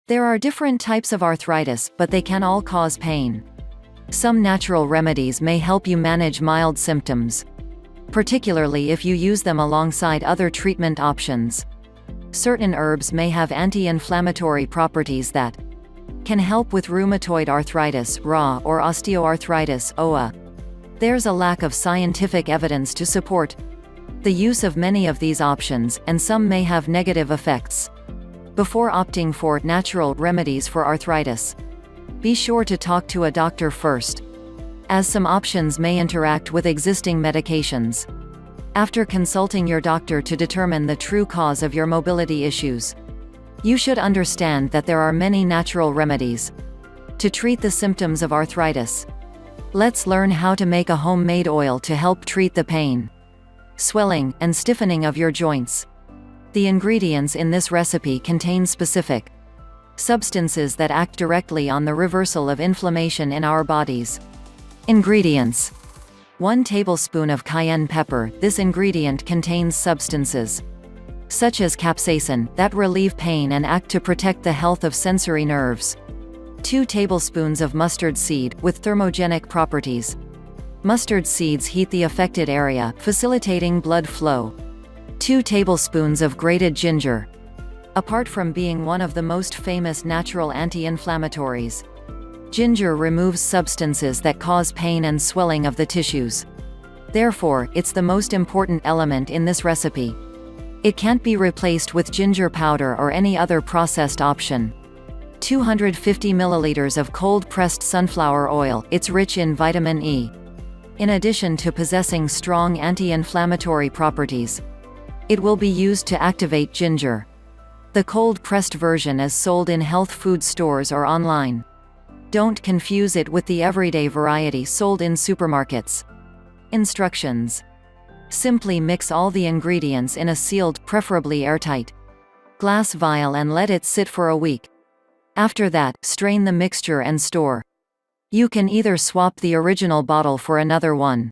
There are different types of arthritis, but they can all cause pain. Some natural remedies may help you manage mild symptoms, particularly if you use them alongside other treatment options. Certain herbs may have anti-inflammatory properties that can help with rheumatoid arthritis (RA) or osteoarthritis (OA). There's a lack of scientific evidence to support the use of many of these options, and some may have negative effects. Before opting for natural remedies for arthritis, be sure to talk to a doctor first, as some options may interact with existing medications. After consulting your doctor to determine the true cause of your mobility issues, you should understand that there are many natural remedies to treat the symptoms of arthritis. Let's learn how to make a homemade oil to help treat the pain, swelling, and stiffening of your joints. The ingredients in this recipe contain specific substances that act directly on the reversal of inflammation in our bodies. Ingredients: 1 tablespoon of cayenne pepper. This ingredient contains substances such as capsaicin that relieve pain and act to protect the health of sensory nerves. 2 tablespoons of mustard seed, with thermogenic properties. Mustard seeds heat the affected area, facilitating blood flow. 2 tablespoons of grated ginger. Apart from being one of the most famous natural anti-inflammatories, ginger removes substances that cause pain and swelling of the tissues. Therefore, it's the most important element in this recipe. It can't be replaced with ginger powder or any other processed option. 250 milliliters of cold-pressed sunflower oil. It's rich in vitamin E, in addition to possessing strong anti-inflammatory properties. It will be used to activate ginger. The cold-pressed version is sold in health food stores or online. Don't confuse it with the everyday variety sold in supermarkets. Instructions: simply mix all the ingredients in a sealed, preferably airtight, glass vial and let it sit for a week. After that, strain the mixture and store. You can either swap the original bottle for another one,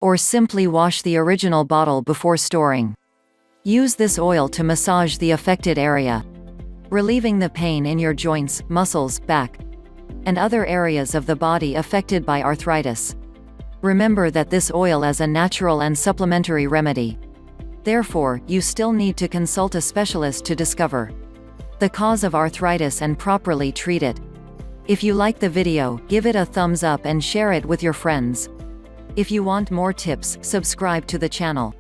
or simply wash the original bottle before storing. Use this oil to massage the affected area, relieving the pain in your joints, muscles, back, and other areas of the body affected by arthritis. Remember that this oil is a natural and supplementary remedy. Therefore, you still need to consult a specialist to discover the cause of arthritis and properly treat it. If you like the video, give it a thumbs up and share it with your friends. If you want more tips, subscribe to the channel.